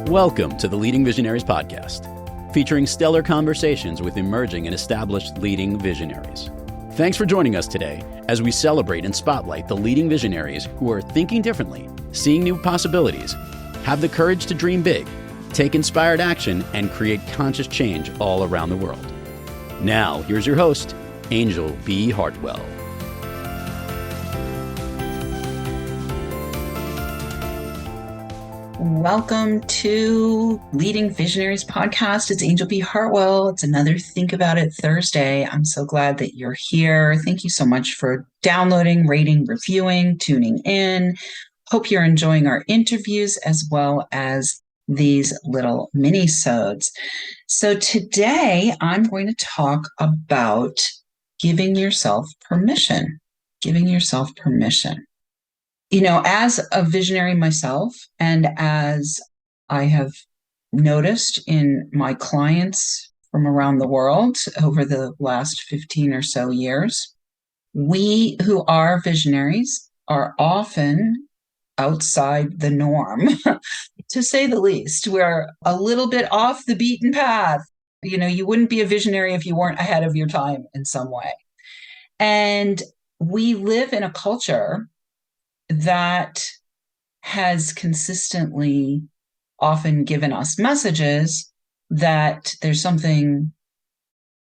Welcome to the Leading Visionaries podcast, featuring stellar conversations with emerging and established leading visionaries. Thanks for joining us today as we celebrate and spotlight the leading visionaries who are thinking differently, seeing new possibilities, have the courage to dream big, take inspired action, and create conscious change all around the world. Now, here's your host, Anjel B. Harwell. Welcome to Leading Visionaries podcast. It's Anjel B. Harwell. It's another Think About It Thursday. I'm so glad that you're here. Thank you so much for downloading, rating, reviewing, tuning in. Hope you're enjoying our interviews as well as these little minisodes. So today I'm going to talk about giving yourself permission. Giving yourself permission. You know, as a visionary myself, and as I have noticed in my clients from around the world over the last 15 or so years, we who are visionaries are often outside the norm, to say the least. We're a little bit off the beaten path. You know, you wouldn't be a visionary if you weren't ahead of your time in some way. And we live in a culture that has consistently often given us messages that there's something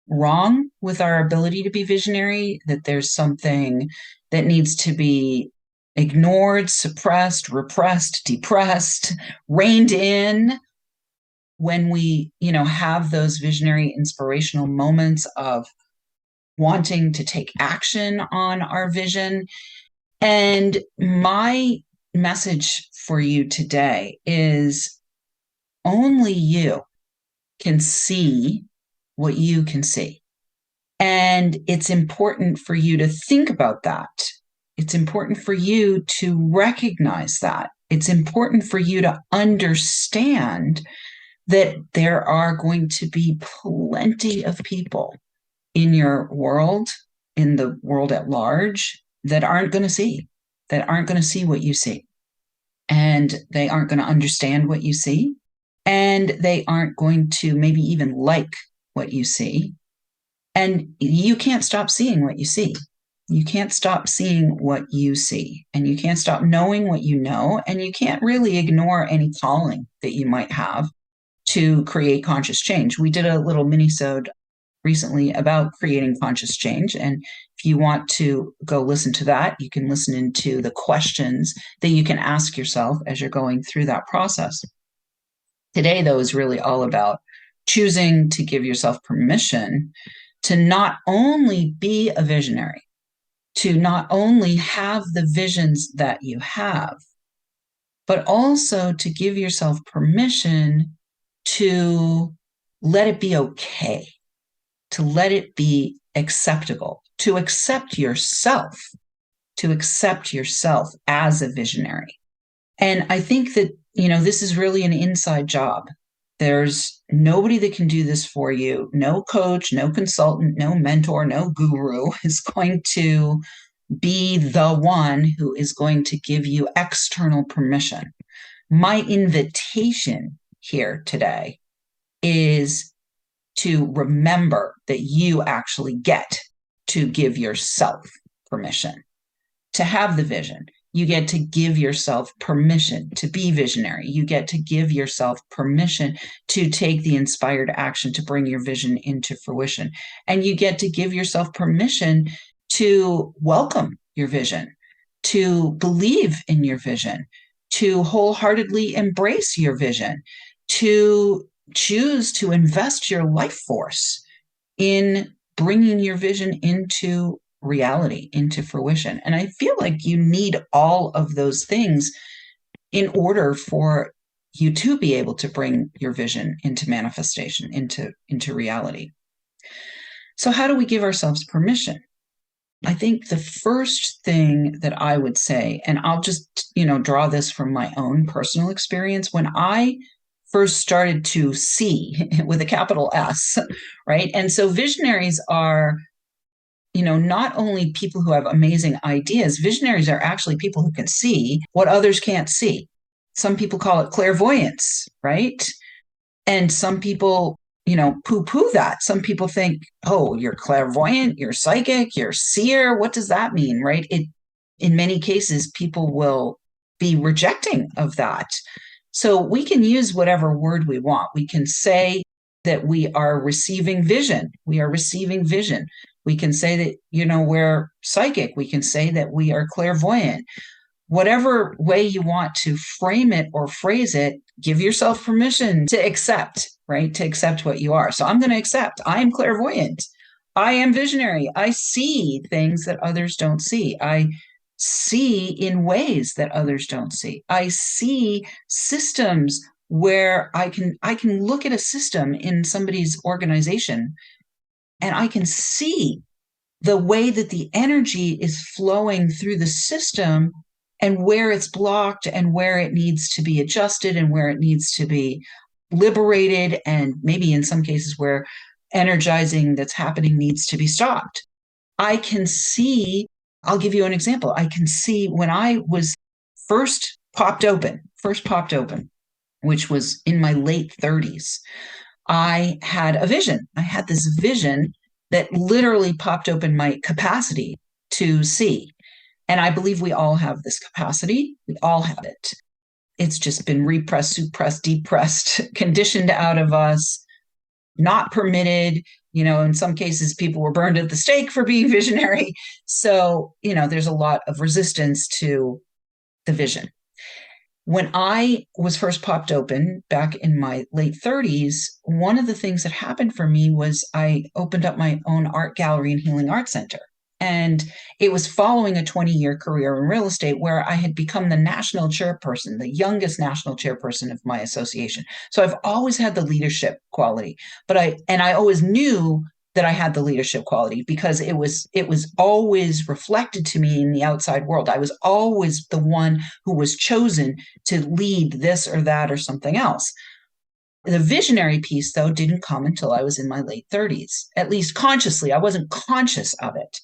wrong with our ability to be visionary, that there's something that needs to be ignored, suppressed, repressed, depressed, reined in when we, have those visionary inspirational moments of wanting to take action on our vision. And my message for you today is only you can see what you can see. And it's important for you to think about that. It's important for you to recognize that. It's important for you to understand that there are going to be plenty of people in your world, in the world at large, that aren't going to see what you see. And they aren't going to understand what you see. And they aren't going to maybe even like what you see. And you can't stop seeing what you see. You can't stop seeing what you see. And you can't stop knowing what you know. And you can't really ignore any calling that you might have to create conscious change. We did a little minisode recently about creating conscious change. And if you want to go listen to that, you can listen into the questions that you can ask yourself as you're going through that process. Today, though, is really all about choosing to give yourself permission to not only be a visionary, to not only have the visions that you have, but also to give yourself permission to let it be okay, to let it be acceptable, to accept yourself as a visionary. And I think that, this is really an inside job. There's nobody that can do this for you. No coach, no consultant, no mentor, no guru is going to be the one who is going to give you external permission. My invitation here today is to remember that you actually get to give yourself permission to have the vision. You get to give yourself permission to be visionary. You get to give yourself permission to take the inspired action to bring your vision into fruition. And you get to give yourself permission to welcome your vision, to believe in your vision, to wholeheartedly embrace your vision, to choose to invest your life force in bringing your vision into reality, into fruition. And I feel like you need all of those things in order for you to be able to bring your vision into manifestation, into reality. So how do we give ourselves permission? I think the first thing that I would say, and I'll just, draw this from my own personal experience, when I first started to see with a capital S, right? And so visionaries are, not only people who have amazing ideas, visionaries are actually people who can see what others can't see. Some people call it clairvoyance, right? And some people, poo-poo that. Some people think, oh, you're clairvoyant, you're psychic, you're seer. What does that mean, right? In many cases, people will be rejecting of that. So we can use whatever word we want. We can say that we are receiving vision. We are receiving vision. We can say that, we're psychic. We can say that we are clairvoyant. Whatever way you want to frame it or phrase it, give yourself permission to accept, right? To accept what you are. So I'm going to accept. I am clairvoyant. I am visionary. I see things that others don't see. I see in ways that others don't see. I see systems where I can look at a system in somebody's organization and I can see the way that the energy is flowing through the system and where it's blocked and where it needs to be adjusted and where it needs to be liberated, and maybe in some cases where energizing that's happening needs to be stopped. I can see, I'll give you an example. I can see when I was first popped open, which was in my late 30s, I had a vision. I had this vision that literally popped open my capacity to see. And I believe we all have this capacity. We all have it. It's just been repressed, suppressed, depressed, conditioned out of us, not permitted. In some cases, people were burned at the stake for being visionary. So, there's a lot of resistance to the vision. When I was first popped open back in my late 30s, one of the things that happened for me was I opened up my own art gallery and healing art center. And it was following a 20-year career in real estate where I had become the national chairperson, the youngest national chairperson of my association. So I've always had the leadership quality, but I always knew that I had the leadership quality because it was always reflected to me in the outside world. I was always the one who was chosen to lead this or that or something else. The visionary piece, though, didn't come until I was in my late 30s, at least consciously. I wasn't conscious of it.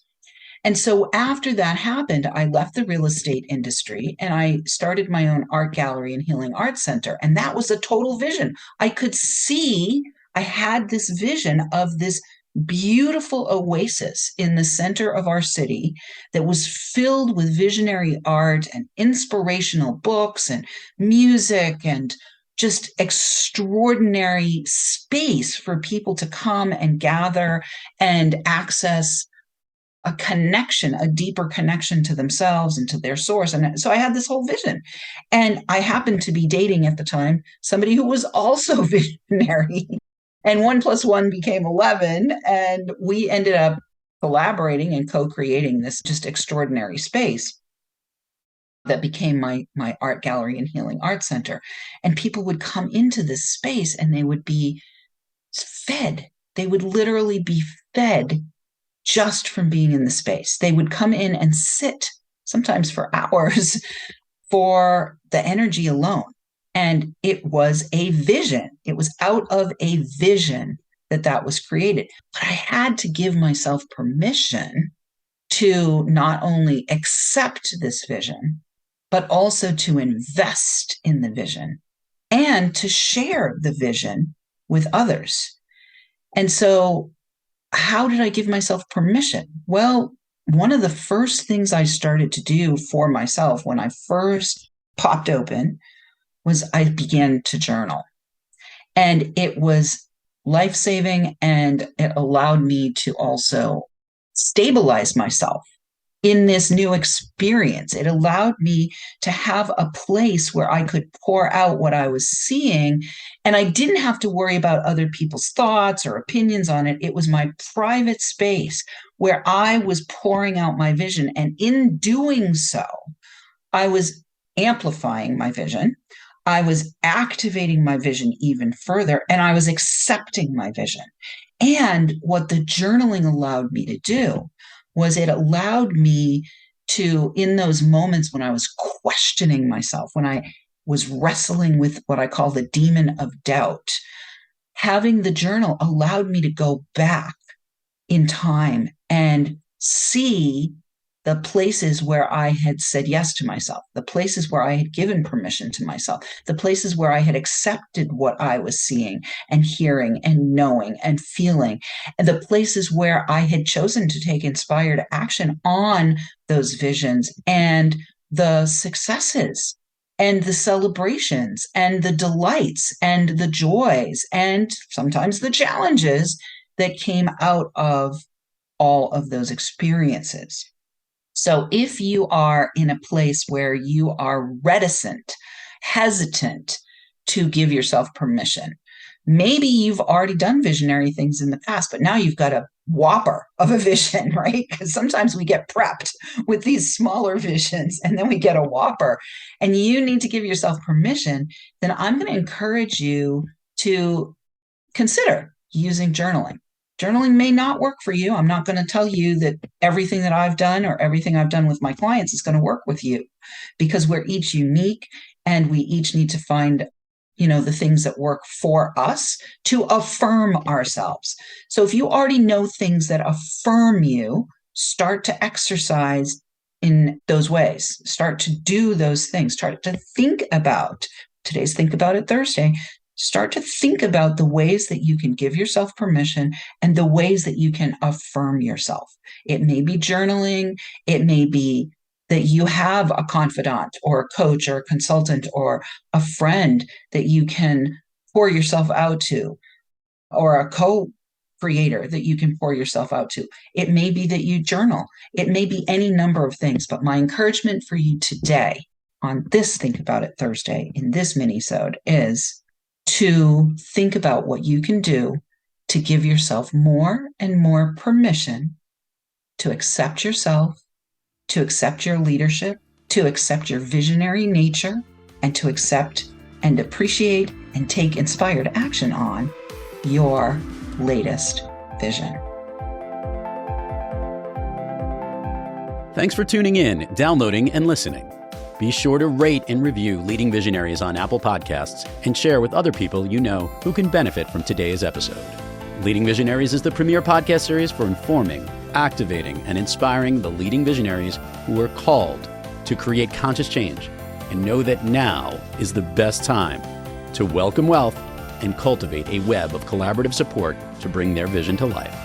And so after that happened, I left the real estate industry and I started my own art gallery and healing arts center. And that was a total vision. I could see, I had this vision of this beautiful oasis in the center of our city that was filled with visionary art and inspirational books and music and just extraordinary space for people to come and gather and access a connection, a deeper connection to themselves and to their source. And so I had this whole vision. And I happened to be dating at the time somebody who was also visionary. And 1+1 became 11. And we ended up collaborating and co-creating this just extraordinary space that became my art gallery and healing art center. And people would come into this space and they would be fed. They would literally be fed just from being in the space. They would come in and sit sometimes for hours for the energy alone. And it was a vision. It was out of a vision that was created. But I had to give myself permission to not only accept this vision, but also to invest in the vision and to share the vision with others. And so how did I give myself permission? Well, one of the first things I started to do for myself when I first popped open was I began to journal. And it was life-saving, and it allowed me to also stabilize myself in this new experience. It allowed me to have a place where I could pour out what I was seeing, and I didn't have to worry about other people's thoughts or opinions on it. It was my private space where I was pouring out my vision. And in doing so, I was amplifying my vision. I was activating my vision even further, and I was accepting my vision. And what the journaling allowed me to do was it allowed me to, in those moments when I was questioning myself, when I was wrestling with what I call the demon of doubt, having the journal allowed me to go back in time and see the places where I had said yes to myself, the places where I had given permission to myself, the places where I had accepted what I was seeing and hearing and knowing and feeling, and the places where I had chosen to take inspired action on those visions, and the successes and the celebrations and the delights and the joys and sometimes the challenges that came out of all of those experiences. So if you are in a place where you are reticent, hesitant to give yourself permission, maybe you've already done visionary things in the past, but now you've got a whopper of a vision, right? Because sometimes we get prepped with these smaller visions and then we get a whopper, and you need to give yourself permission. Then I'm going to encourage you to consider using journaling. Journaling may not work for you. I'm not going to tell you that everything that I've done or everything I've done with my clients is going to work with you, because we're each unique and we each need to find the things that work for us to affirm ourselves. So if you already know things that affirm you, start to exercise in those ways. Start to do those things. Start to think about, today's Think About It Thursday. Start to think about the ways that you can give yourself permission and the ways that you can affirm yourself. It may be journaling. It may be that you have a confidant or a coach or a consultant or a friend that you can pour yourself out to, or a co-creator that you can pour yourself out to. It may be that you journal. It may be any number of things. But my encouragement for you today on this Think About It Thursday in this Minisode is to think about what you can do to give yourself more and more permission to accept yourself, to accept your leadership, to accept your visionary nature, and to accept and appreciate and take inspired action on your latest vision. Thanks for tuning in, downloading, and listening. Be sure to rate and review Leading Visionaries on Apple Podcasts and share with other people you know who can benefit from today's episode. Leading Visionaries is the premier podcast series for informing, activating, and inspiring the leading visionaries who are called to create conscious change and know that now is the best time to welcome wealth and cultivate a web of collaborative support to bring their vision to life.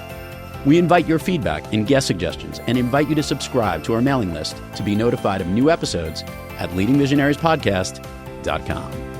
We invite your feedback and guest suggestions and invite you to subscribe to our mailing list to be notified of new episodes at leadingvisionariespodcast.com.